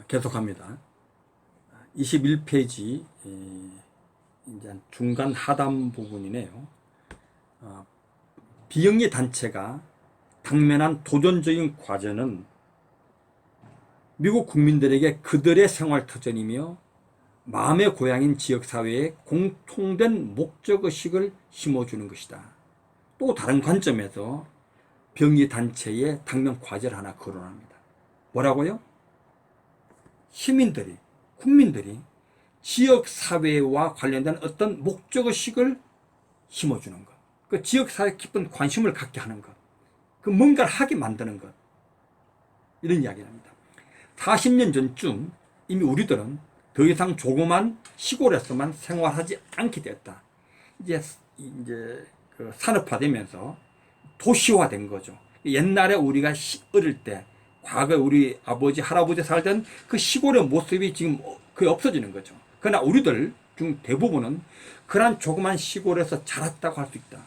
계속합니다. 21페이지 이제 중간 하단 부분이네요. 비영리 단체가 당면한 도전적인 과제는 미국 국민들에게 그들의 생활터전이며 마음의 고향인 지역사회에 공통된 목적의식을 심어주는 것이다. 또 다른 관점에서 병리 단체의 당면 과제를 하나 거론합니다. 뭐라고요? 시민들이, 국민들이 지역사회와 관련된 어떤 목적의식을 심어주는 것. 그 지역사회에 깊은 관심을 갖게 하는 것. 그 뭔가를 하게 만드는 것. 이런 이야기를 합니다. 40년 전쯤 이미 우리들은 더 이상 조그만 시골에서만 생활하지 않게 되었다. 이제 그 산업화되면서 도시화된 거죠. 옛날에 우리가 어릴 때, 과거에 우리 아버지, 할아버지 살던 그 시골의 모습이 지금 거의 없어지는 거죠. 그러나 우리들 중 대부분은 그러한 조그만 시골에서 자랐다고 할 수 있다.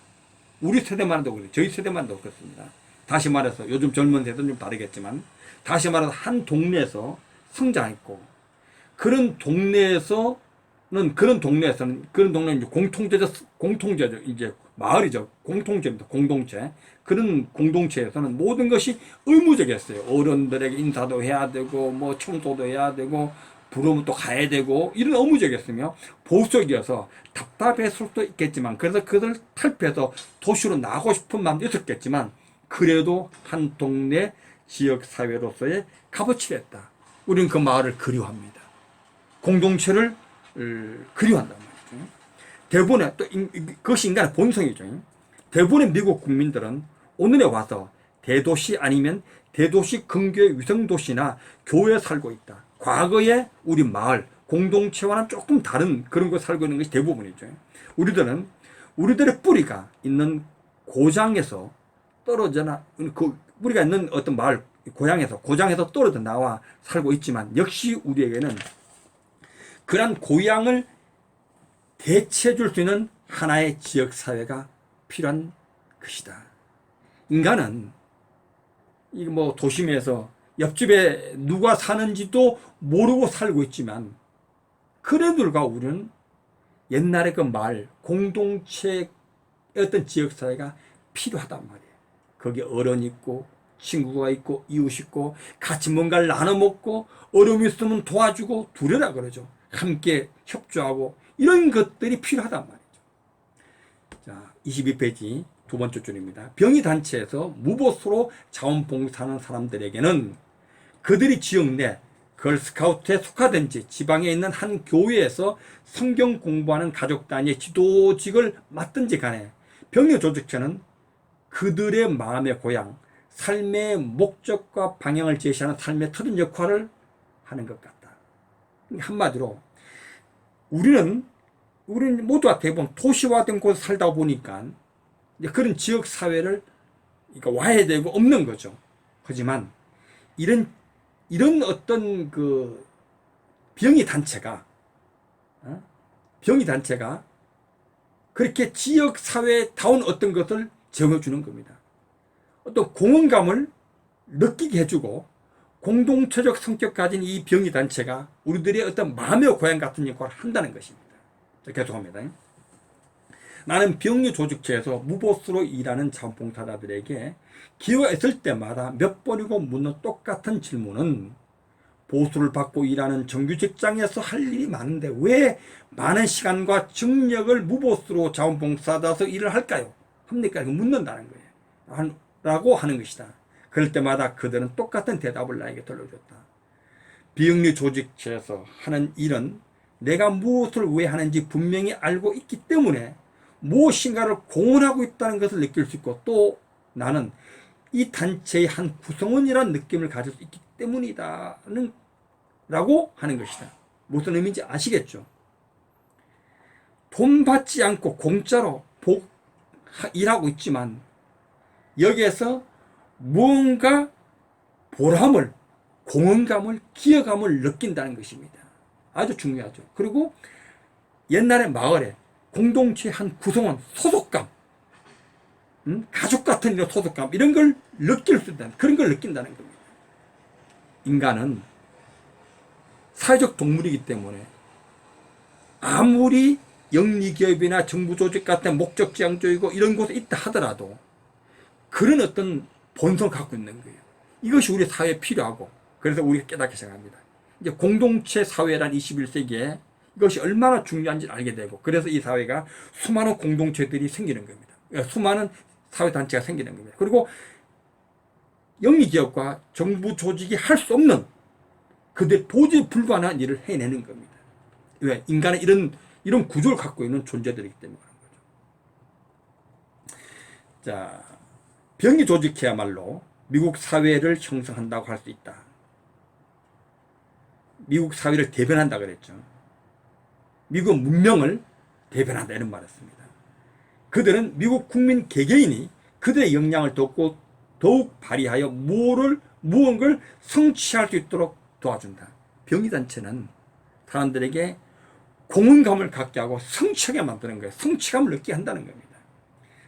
우리 세대만 해도 그래요. 저희 세대만 해도 그렇습니다. 다시 말해서 요즘 젊은 세대는 좀 다르겠지만, 다시 말해서 한 동네에서 성장했고, 그런 동네에서는 그런 동네는 공통제죠. 이제 마을이죠. 공통제입니다. 공동체. 그런 공동체에서는 모든 것이 의무적이었어요. 어른들에게 인사도 해야 되고, 뭐 청소도 해야 되고, 부르면 또 가야 되고, 이런 의무적이었으며 보수적이어서 답답했을 수도 있겠지만, 그래서 그들 탈피해서 도시로 나가고 싶은 마음도 있었겠지만, 그래도 한 동네 지역사회로서의 값어치가 있다. 우리는 그 마을을 그리워합니다. 공동체를 그리워한단 말이죠. 대부분의, 또 그것이 인간의 본성이죠. 대부분의 미국 국민들은 오늘에 와서 대도시 아니면 대도시 근교의 위성도시나 교회에 살고 있다. 과거에 우리 마을, 공동체와는 조금 다른 그런 곳에 살고 있는 것이 대부분이죠. 우리들의 뿌리가 있는 고장에서 떨어져나, 뿌리가 있는 어떤 마을, 고장에서 떨어져 나와 살고 있지만, 역시 우리에게는 그런 고향을 대체해 줄 수 있는 하나의 지역사회가 필요한 것이다. 인간은 이거 뭐 도심에서 옆집에 누가 사는지도 모르고 살고 있지만, 그래도 불구하고 우리는 옛날에 그 마을, 공동체의 어떤 지역사회가 필요하단 말이에요. 거기에 어른이 있고, 친구가 있고, 이웃 있고, 같이 뭔가를 나눠 먹고, 어려움이 있으면 도와주고, 두려라 그러죠. 함께 협조하고, 이런 것들이 필요하단 말이죠. 자, 22페이지 두 번째 줄입니다. 병의 단체에서 무보수로 자원봉사하는 사람들에게는 그들이 지역 내 걸스카우트에 속하든지 지방에 있는 한 교회에서 성경 공부하는 가족 단위의 지도직을 맡든지 간에 병의 조직체는 그들의 마음의 고향, 삶의 목적과 방향을 제시하는 삶의 틀은 역할을 하는 것 같다. 한마디로 우리는 모두가 대부분 도시화된 곳에 살다 보니까 그런 지역 사회를 와야 되고 없는 거죠. 하지만 이런 어떤 그 병의 단체가 그렇게 지역 사회다운 어떤 것을 제공해 주는 겁니다. 어떤 공헌감을 느끼게 해주고 공동체적 성격 가진 이 병의 단체가 우리들의 어떤 마음의 고향 같은 역할을 한다는 것입니다. 계속합니다. 나는 병의 조직체에서 무보수로 일하는 자원봉사자들에게 기회가 있을 때마다 몇 번이고 묻는 똑같은 질문은, 보수를 받고 일하는 정규 직장에서 할 일이 많은데 왜 많은 시간과 정력을 무보수로 자원봉사자에서 일을 할까요? 합니까? 묻는다는 거예요. 라고 하는 것이다. 그럴 때마다 그들은 똑같은 대답을 나에게 들려줬다. 비영리 조직체에서 하는 일은 내가 무엇을 왜 하는지 분명히 알고 있기 때문에 무엇인가를 공헌하고 있다는 것을 느낄 수 있고, 또 나는 이 단체의 한 구성원이라는 느낌을 가질 수 있기 때문이다 라고 하는 것이다. 무슨 의미인지 아시겠죠? 돈 받지 않고 공짜로 일하고 있지만 여기에서 무언가 보람을, 공헌감을, 기여감을 느낀다는 것입니다. 아주 중요하죠. 그리고 옛날에 마을에 공동체의 한 구성원, 소속감, 가족 같은 이런 소속감, 이런 걸 느낄 수 있다는, 그런 걸 느낀다는 겁니다. 인간은 사회적 동물이기 때문에 아무리 영리기업이나 정부조직 같은 목적지향적이고 이런 곳에 있다 하더라도 그런 어떤 본성을 갖고 있는 거예요. 이것이 우리 사회에 필요하고, 그래서 우리가 깨닫기 시작합니다. 이제 공동체 사회란 21세기에 이것이 얼마나 중요한지 알게 되고, 그래서 이 사회가 수많은 공동체들이 생기는 겁니다. 수많은 사회단체가 생기는 겁니다. 그리고 영리기업과 정부 조직이 할 수 없는 그들 도저히 불가능한 일을 해내는 겁니다. 왜? 인간은 이런 구조를 갖고 있는 존재들이기 때문에 그런 거죠. 자, 병이 조직해야말로 미국 사회를 형성한다고 할 수 있다. 미국 사회를 대변한다 그랬죠. 미국 문명을 대변한다 이런 말을 했습니다. 그들은 미국 국민 개개인이 그들의 역량을 더욱 발휘하여 무언가를 성취할 수 있도록 도와준다. 병의단체는 사람들에게 공헌감을 갖게 하고 성취하게 만드는 거예요. 성취감을 느끼게 한다는 겁니다.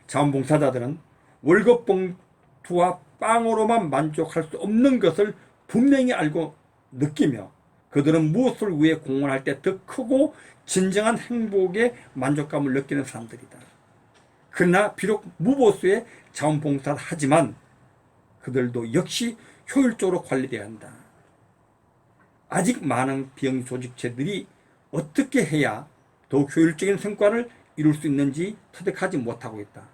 자원봉사자들은 월급 봉투와 빵으로만 만족할 수 없는 것을 분명히 알고 느끼며 그들은 무엇을 위해 공헌할 때 더 크고 진정한 행복의 만족감을 느끼는 사람들이다. 그러나 비록 무보수의 자원봉사를 하지만 그들도 역시 효율적으로 관리돼야 한다. 아직 많은 비영리조직체들이 어떻게 해야 더욱 효율적인 성과를 이룰 수 있는지 터득하지 못하고 있다.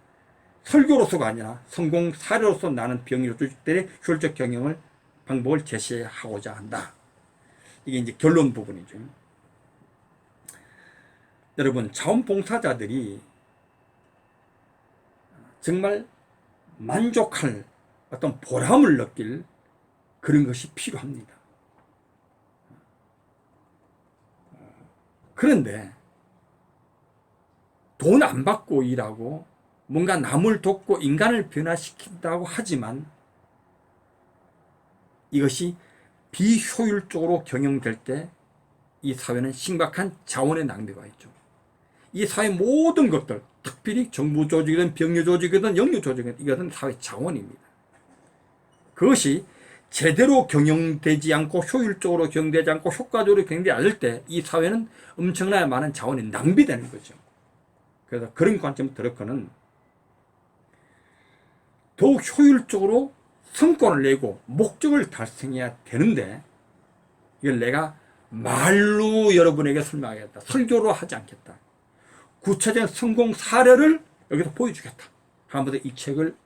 설교로서가 아니라 성공 사례로서 나는 비영리조직들의 효율적 경영을 방법을 제시하고자 한다. 이게 이제 결론 부분이죠. 여러분, 자원봉사자들이 정말 만족할 어떤 보람을 느낄 그런 것이 필요합니다. 그런데 돈 안 받고 일하고 뭔가 남을 돕고 인간을 변화시킨다고 하지만 이것이 비효율적으로 경영될 때 이 사회는 심각한 자원의 낭비가 있죠. 이 사회 모든 것들, 특별히 정부 조직이든 병리 조직이든 영리 조직이든 이것은 사회 자원입니다. 그것이 제대로 경영되지 않고 효율적으로 경영되지 않고 효과적으로 경영되지 않을 때 이 사회는 엄청나게 많은 자원이 낭비되는 거죠. 그래서 그런 관점을 들었거는 더욱 효율적으로 성과를 내고 목적을 달성해야 되는데 이걸 내가 말로 여러분에게 설명하겠다. 설교로 하지 않겠다. 구체적인 성공 사례를 여기서 보여주겠다. 하면서 이 책을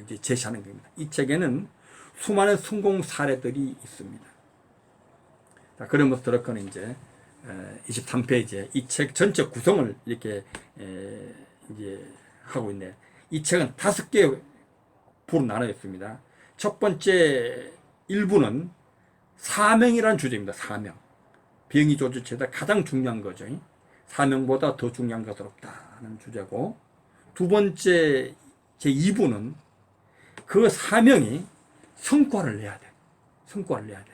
이제 제시하는 겁니다. 이 책에는 수많은 성공 사례들이 있습니다. 자, 그러면서 들었거는 이제 23페이지에 이 책 전체 구성을 이렇게 이제 하고 있네. 이 책은 5개 부로 나눠 있습니다. 첫 번째 1부는 사명이라는 주제입니다. 사명. 비영리 조직체에서 가장 중요한 거죠. 사명보다 더 중요한 것은 없다는 주제고, 두 번째 제 2부는 그 사명이 성과를 내야 돼. 성과를 내야 돼.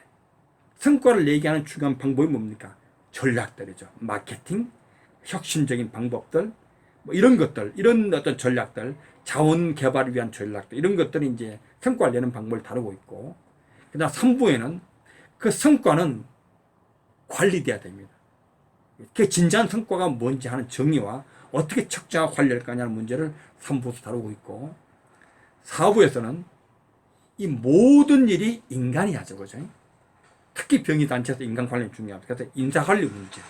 성과를 내게 하는 중요한 방법이 뭡니까? 전략들이죠. 마케팅, 혁신적인 방법들, 뭐 이런 것들, 이런 어떤 전략들, 자원 개발을 위한 전략들, 이런 것들이 이제 성과를 내는 방법을 다루고 있고, 그 다음 3부에는 그 성과는 관리돼야 됩니다. 그 진지한 성과가 뭔지 하는 정의와 어떻게 측정하고 관리할 거냐는 문제를 3부에서 다루고 있고, 4부에서는 이 모든 일이 인간이 하죠. 그죠? 특히 병의단체에서 인간관리는 중요합니다. 그래서 인사관리 문제,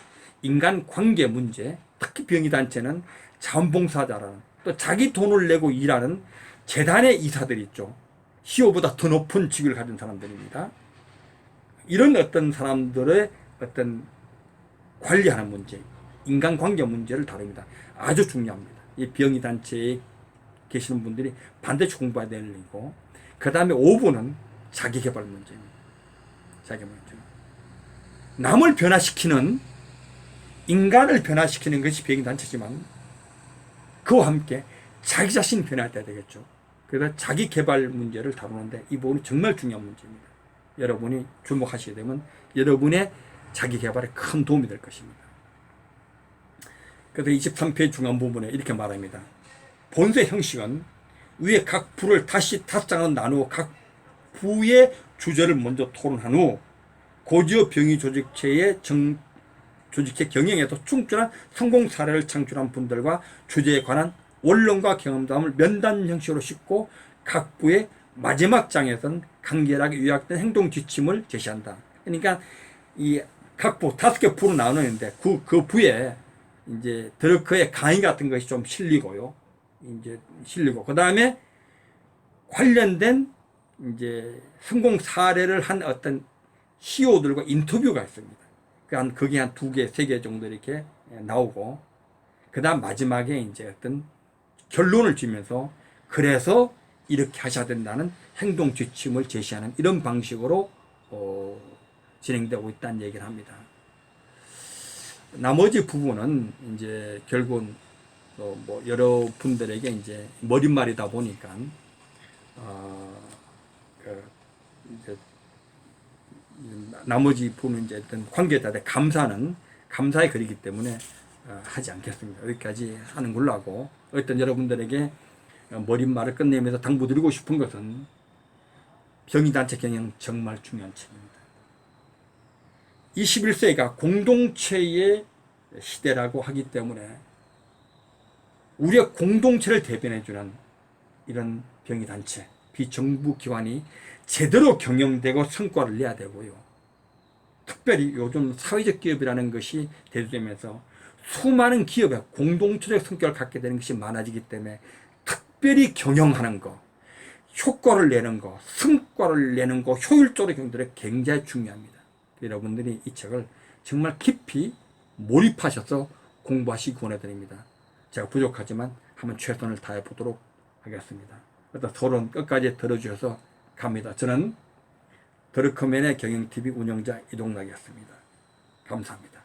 인간관계 문제, 특히 병의단체는 자원봉사자라는 또 자기 돈을 내고 일하는 재단의 이사들이 있죠. CEO보다 더 높은 직위를 가진 사람들입니다. 이런 어떤 사람들의 어떤 관리하는 문제, 인간관계 문제를 다룹니다. 아주 중요합니다. 이 병의단체에 계시는 분들이 반드시 공부해야 될 일이고, 그 다음에 5부는 자기개발 문제입니다. 자기개발 문제. 남을 변화시키는, 인간을 변화시키는 것이 병의단체지만 그와 함께 자기 자신이 변화해야 되겠죠. 그래서 자기개발 문제를 다루는데 이 부분이 정말 중요한 문제입니다. 여러분이 주목하시게 되면 여러분의 자기개발에 큰 도움이 될 것입니다. 그래서 23페이지 중간 부분에 이렇게 말합니다. 본서의 형식은 위에 각 부를 다시 5장으로 나누어 각 부의 주제를 먼저 토론한 후 고지업 병의 조직체 경영에도 충분한 성공 사례를 창출한 분들과 주제에 관한 원론과 경험담을 면담 형식으로 싣고 각 부의 마지막 장에서는 간결하게 요약된 행동 지침을 제시한다. 그러니까 이 각 부 5개 부로 나누는데 그 부에 이제 드러커의 강의 같은 것이 좀 실리고요. 이제 실리고 그 다음에 관련된 이제 성공 사례를 한 어떤 CEO들과 인터뷰가 있습니다. 그게 한 2개, 3개 정도 이렇게 나오고, 그 다음 마지막에 이제 어떤 결론을 주면서 그래서 이렇게 하셔야 된다는 행동 지침을 제시하는 이런 방식으로 진행되고 있다는 얘기를 합니다. 나머지 부분은 이제 결국은 뭐 여러 분들에게 이제 머릿말이다 보니까 이제 나머지 부분은 이제 어떤 관계자들의 감사의 글이기 때문에 하지 않겠습니다. 여기까지 하는 걸로 하고, 어떤 여러분들에게 머릿말을 끝내면서 당부드리고 싶은 것은 병의단체 경영 정말 중요한 책입니다. 21세기가 공동체의 시대라고 하기 때문에 우리의 공동체를 대변해주는 이런 병의단체, 비정부 기관이 제대로 경영되고 성과를 내야 되고요. 특별히 요즘 사회적 기업이라는 것이 대두되면서 수많은 기업의 공동체적 성격을 갖게 되는 것이 많아지기 때문에 특별히 경영하는 거, 효과를 내는 거, 성과를 내는 거, 효율적으로 경영하는 게 굉장히 중요합니다. 여러분들이 이 책을 정말 깊이 몰입하셔서 공부하시기 권해드립니다. 제가 부족하지만 한번 최선을 다해 보도록 하겠습니다. 일단 토론 끝까지 들어주셔서 갑니다. 저는 더르커맨의 경영TV 운영자 이동락이었습니다. 감사합니다.